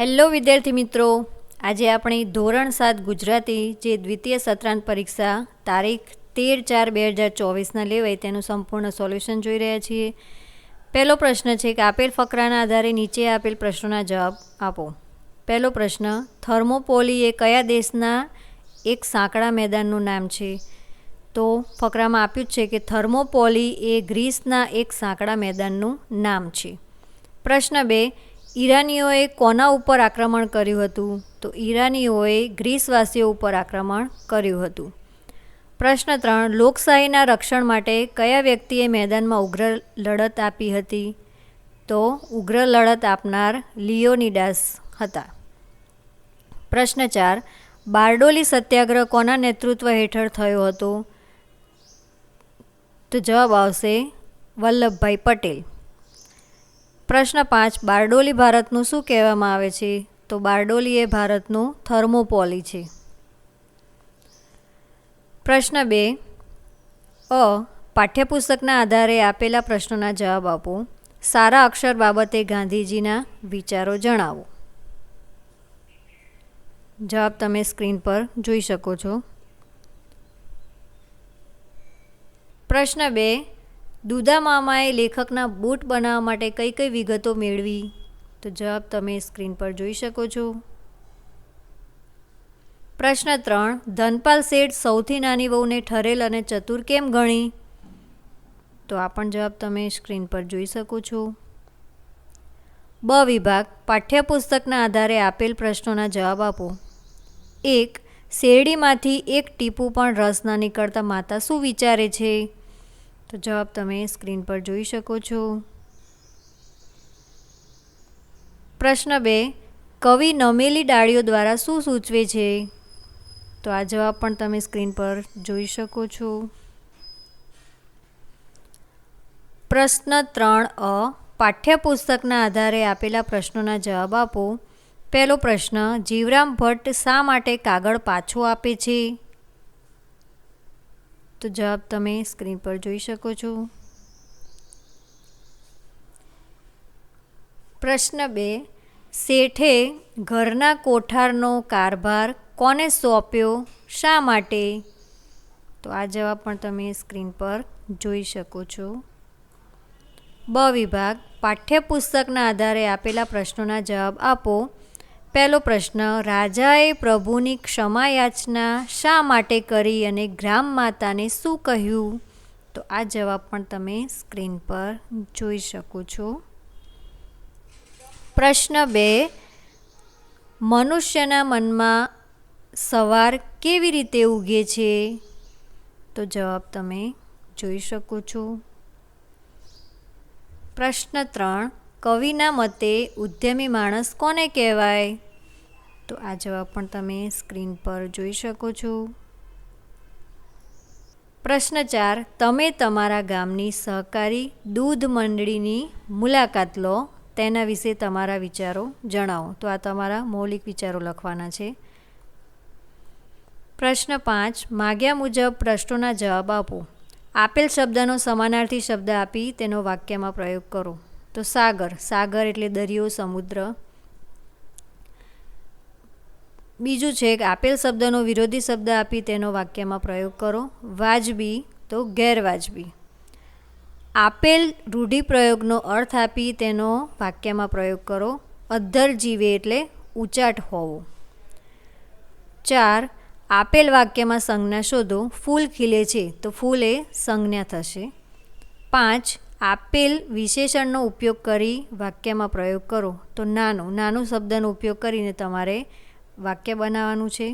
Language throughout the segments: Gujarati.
હેલો વિદ્યાર્થી મિત્રો, આજે આપણે ધોરણ 7 ગુજરાતી જે દ્વિતીય સત્રાંત પરીક્ષા તારીખ 13/4/2024ના લેવાય તેનું સંપૂર્ણ સોલ્યુશન જોઈ રહ્યા છીએ. પહેલો પ્રશ્ન છે કે આપેલ ફકરાના આધારે નીચે આપેલ પ્રશ્નોના જવાબ આપો. પહેલો પ્રશ્ન, થર્મોપોલી એ કયા દેશના એક સાંકડા મેદાનનું નામ છે? તો ફકરામાં આપ્યું છે કે થર્મોપોલી એ ગ્રીસના એક સાંકડા મેદાનનું નામ છે. પ્રશ્ન 2, ઈરાનીઓએ કોના ઉપર આક્રમણ કર્યું હતું? તો ઈરાનીઓએ ગ્રીસવાસીઓ ઉપર આક્રમણ કર્યું હતું. પ્રશ્ન 3, લોકશાહીના રક્ષણ માટે કયા વ્યક્તિએ મેદાનમાં ઉગ્ર લડત આપી હતી? તો ઉગ્ર લડત આપનાર લિયોનિડાસ હતા. પ્રશ્ન 4, બારડોલી સત્યાગ્રહ કોના નેતૃત્વ હેઠળ થયો હતો? તો જવાબ આવશે વલ્લભભાઈ પટેલ. પ્રશ્ન 5, બારડોલી ભારતનું શું કહેવામાં આવે છે? તો બારડોલી એ ભારતનું થર્મોપોલી છે. પ્રશ્ન 2, પાઠ્યપુસ્તકના આધારે આપેલા પ્રશ્નોના જવાબ આપો. સારા અક્ષર બાબતે ગાંધીજીના વિચારો જણાવો. જવાબ તમે સ્ક્રીન પર જોઈ શકો છો. પ્રશ્ન 2, દુધા મામાએ લેખકના બૂટ બનાવવા માટે કઈ કઈ વિગતો મેળવી? તો જવાબ તમે સ્ક્રીન પર જોઈ શકો છો. પ્રશ્ન 3, ધનપાલ શેઠ સૌથી નાની વહુને ઠરેલ અને ચતુર કેમ ગણી? તો આ પણ જવાબ તમે સ્ક્રીન પર જોઈ શકો છો. બ વિભાગ, પાઠ્યપુસ્તકના આધારે આપેલ પ્રશ્નોના જવાબ આપો. 1, શેરડીમાંથી એક ટીપું પણ રસ ન નીકળતા માતા શું વિચારે છે? તો જવાબ તમે સ્ક્રીન પર જોઈ શકો છો. પ્રશ્ન 2, કવિ નમેલી ડાળીઓ દ્વારા શું સૂચવે છે? તો આ જવાબ પણ તમે સ્ક્રીન પર જોઈ શકો છો. પ્રશ્ન 3, પાઠ્યપુસ્તકના આધારે આપેલા પ્રશ્નોના જવાબ આપો. પહેલો પ્રશ્ન, જીવરામ ભટ્ટ શા માટે કાગળ પાછો આપે છે? તો જવાબ તમે સ્ક્રીન પર જોઈ શકો છો. પ્રશ્ન 2, શેઠે ઘરના કોઠારનો કારભાર કોને સોંપ્યો? શા માટે? તો આ જવાબ પણ તમે સ્ક્રીન પર જોઈ શકો છો. બ વિભાગ, પાઠ્યપુસ્તકના આધારે આપેલા પ્રશ્નોના જવાબ આપો. પહેલો પ્રશ્ન, રાજાએ પ્રભુની ક્ષમા યાચના શા માટે કરી અને ગ્રામ માતાને શું કહ્યું? તો આ જવાબ પણ તમે સ્ક્રીન પર જોઈ શકો છો. પ્રશ્ન 2, મનુષ્યના મનમાં સવાર કેવી રીતે ઉગે છે? તો જવાબ તમે જોઈ શકો છો. પ્રશ્ન 3, કવિના મતે ઉદ્યમી માણસ કોને કહેવાય? તો આ જવાબ પણ તમે સ્ક્રીન પર જોઈ શકો છો. પ્રશ્ન 4, તમે તમારા ગામની સહકારી દૂધ મંડળીની મુલાકાત લો, તેના વિશે તમારા વિચારો જણાવો. તો આ તમારા મૌલિક વિચારો લખવાના છે. પ્રશ્ન 5, માગ્યા મુજબ પ્રશ્નોના જવાબ આપો. આપેલ શબ્દનો સમાનાર્થી શબ્દ આપી તેનો વાક્યમાં પ્રયોગ કરો. તો સાગર, સાગર એટલે દરિયો, સમુદ્ર. બીજું છે કે આપેલ શબ્દનો વિરોધી શબ્દ આપી તેનો વાક્યમાં પ્રયોગ કરો. વાજબી તો ગેરવાજબી. આપેલ રૂઢિપ્રયોગનો અર્થ આપી તેનો વાક્યમાં પ્રયોગ કરો. અધ્ધર જીવે એટલે ઉચાટ હોવો. 4, આપેલ વાક્યમાં સંજ્ઞા શોધો. ફૂલ ખીલે છે તો ફૂલ એ સંજ્ઞા થશે. 5, આપેલ વિશેષણનો ઉપયોગ કરી વાક્યમાં પ્રયોગ કરો. તો નાનું, નાનું શબ્દનો ઉપયોગ કરીને તમારે વાક્ય બનાવવાનું છે.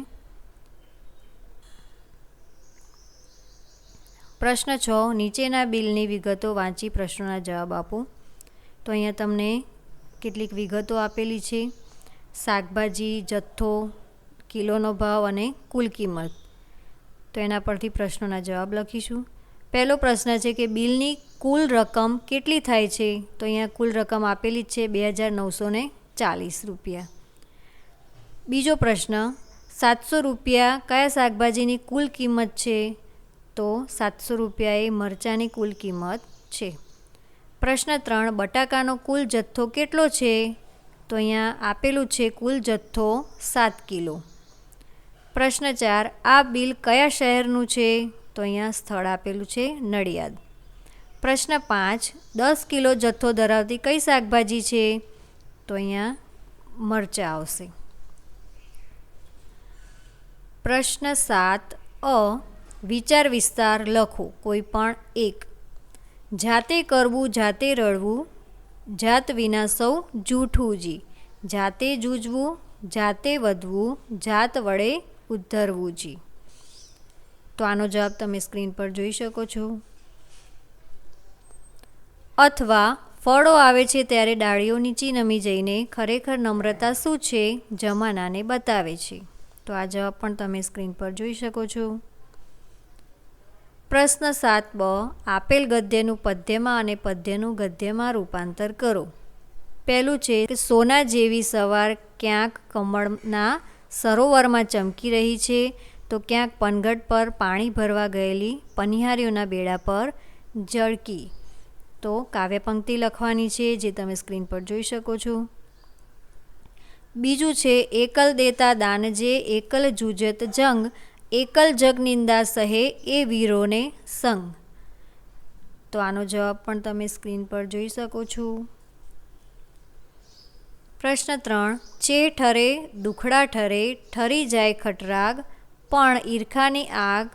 પ્રશ્ન 6, નીચેના બિલની વિગતો વાંચી પ્રશ્નોના જવાબ આપો. તો અહીંયા તમને કેટલીક વિગતો આપેલી છે. શાકભાજી, જથ્થો, કિલોનો ભાવ અને કુલ કિંમત. તો એના પરથી પ્રશ્નોના જવાબ લખીશું. પહેલો પ્રશ્ન છે કે બિલની કુલ રકમ કેટલી થાય છે? તો અહીંયા કુલ રકમ આપેલી જ છે 2940 રૂપિયા. બીજો પ્રશ્ન, 700 રૂપિયા કયા શાકભાજીની કુલ કિંમત છે? તો 700 રૂપિયા એ મરચાંની કુલ કિંમત છે. પ્રશ્ન 3, બટાકાનો કુલ જથ્થો કેટલો છે? તો અહીંયા આપેલું છે કુલ જથ્થો 7 કિલો. પ્રશ્ન 4, આ બિલ કયા શહેરનું છે? તો અહીંયા સ્થળ આપેલું છે નડિયાદ. પ્રશ્ન 5, 10 કિલો જથ્થો ધરાવતી કઈ શાકભાજી છે? તો અહીંયા મરચાં આવશે. પ્રશ્ન 7 અ, વિચાર વિસ્તાર લખો કોઈ પણ એક. જાતે કરવું જાતે રડવું, જાત વિના સૌ જૂઠું જી, જાતે જૂજવું જાતે વધવું, જાત વડે ઉદ્ધરવું જી. તો આનો જવાબ તમે સ્ક્રીન પર જોઈ શકો છો. અથવા ફળો આવે છે ત્યારે ડાળીઓ નીચી નમી જઈને ખરેખર નમ્રતા શું છે જમાનાને બતાવે છે. તો આ જવાબ પણ તમે સ્ક્રીન પર જોઈ શકો છો. પ્રશ્ન 7 બ, આપેલ ગદ્યનું પદ્યમાં અને પદ્યનું ગદ્યમાં રૂપાંતર કરો. પહેલું છે કે સોના જેવી સવાર ક્યાંક કમળના સરોવરમાં ચમકી રહી છે, તો ક્યાંક પનઘટ પર પાણી ભરવા ગયેલી પનિહારીઓના બેડા પર ઝળકી. તો કાવ્ય પંક્તિ લખવાની છે જે તમે સ્ક્રીન પર જોઈ શકો છો. બીજું છે એકલ દેતા દાનજે એકલ જૂજત જંગ, એકલ જગ નિંદા સહે એ વીરોને સંગ. તો આનો જવાબ પણ તમે સ્ક્રીન પર જોઈ શકો છો. પ્રશ્ન 3, ચે ઠરે દુખડા ઠરે ઠરી જાય ખટરાગ, પણ ઈર્ખાની આગ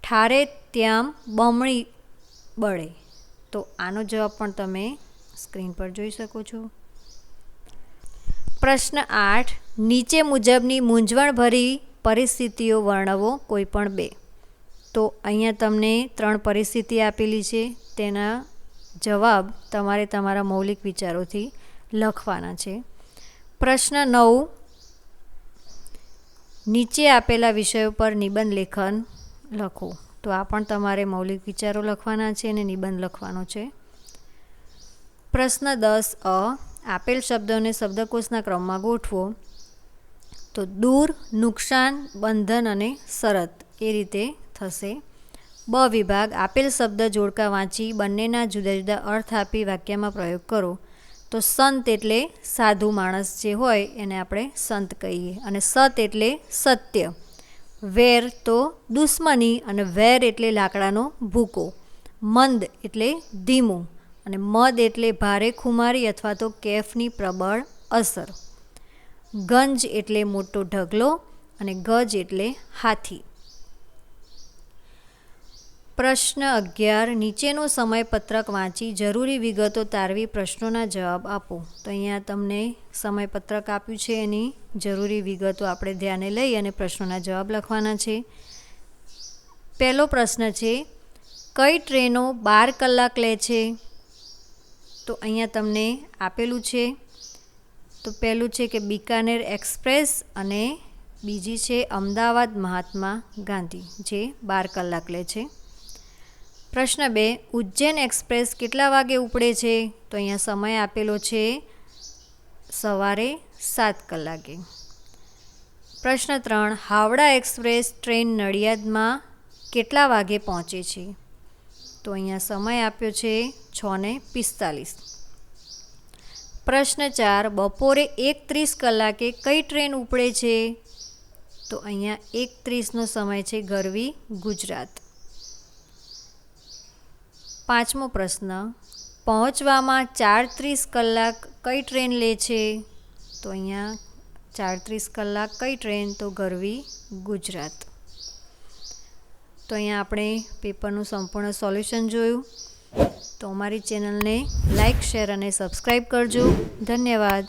ઠારે ત્યામ બમણી બળે. તો આનો જવાબ પણ તમે સ્ક્રીન પર જોઈ શકો છો. પ્રશ્ન 8, નીચે મુજબની મૂંઝવણભરી પરિસ્થિતિઓ વર્ણવો કોઈ પણ 2. તો અહીંયા તમને 3 પરિસ્થિતિ આપેલી છે, તેના જવાબ તમારે તમારા મૌલિક વિચારોથી લખવાના છે. પ્રશ્ન 9, નીચે આપેલા વિષયો પર નિબંધ લેખન લખો. તો આ પણ તમારે મૌલિક વિચારો લખવાના છે અને નિબંધ લખવાનો છે. પ્રશ્ન 10 અ, આપેલ શબ્દોને શબ્દકોશના ક્રમમાં ગોઠવો. તો દૂર, નુકસાન, બંધન અને શરત એ રીતે થશે. બ વિભાગ, આપેલ શબ્દ જોડકા વાંચી બંનેના જુદા જુદા અર્થ આપી વાક્યમાં પ્રયોગ કરો. તો સંત એટલે સાધુ માણસ જે હોય એને આપણે સંત કહીએ, અને સત એટલે સત્ય, વેર તો દુશ્મની, અને વેર એટલે લાકડાનો ભૂકો, મંદ એટલે ધીમું, અને મદ એટલે ભારે ખુમારી અથવા તો કેફની પ્રબળ અસર, ગંજ એટલે મોટો ઢગલો, અને ગજ એટલે હાથી. પ્રશ્ન 11, નીચેનું સમયપત્રક વાંચી જરૂરી વિગતો તારવી પ્રશ્નોના જવાબ આપો. તો અહીંયા તમને સમયપત્રક આપ્યું છે, એની જરૂરી વિગતો આપણે ધ્યાને લઈ અને પ્રશ્નોના જવાબ લખવાના છે. પહેલો પ્રશ્ન છે, કઈ ટ્રેનો 12 કલાક લે છે? તો અહીંયા તમને આપેલું છે. તો પહેલું છે કે બિકાનેર એક્સપ્રેસ, અને બીજી છે અમદાવાદ મહાત્મા ગાંધી જે 12 કલાક લે છે. પ્રશ્ન 2, ઉજ્જૈન એક્સપ્રેસ કેટલા વાગે ઉપડે છે? તો અહીંયા સમય આપેલો છે સવારે 7 કલાકે. પ્રશ્ન 3, હાવડા એક્સપ્રેસ ટ્રેન નડિયાદમાં કેટલા વાગે પહોંચે છે? તો અહીંયા સમય આપ્યો છે 6:45. પ્રશ્ન 4, બપોરે 1:30 કલાકે કઈ ટ્રેન ઉપડે છે? તો અહીંયા 1:30નો સમય છે ગરવી ગુજરાત. પાંચમો પ્રશ્ન, પહોંચવામાં 4:30 કલાક કઈ ટ્રેન લે છે? તો અહીંયા 4:30 કલાક કઈ ટ્રેન? તો ગરવી ગુજરાત. તો અહીંયા આપણે પેપરનું સંપૂર્ણ સોલ્યુશન જોયું. તો અમારી ચેનલને લાઈક, શેર અને સબસ્ક્રાઈબ કરજો. ધન્યવાદ.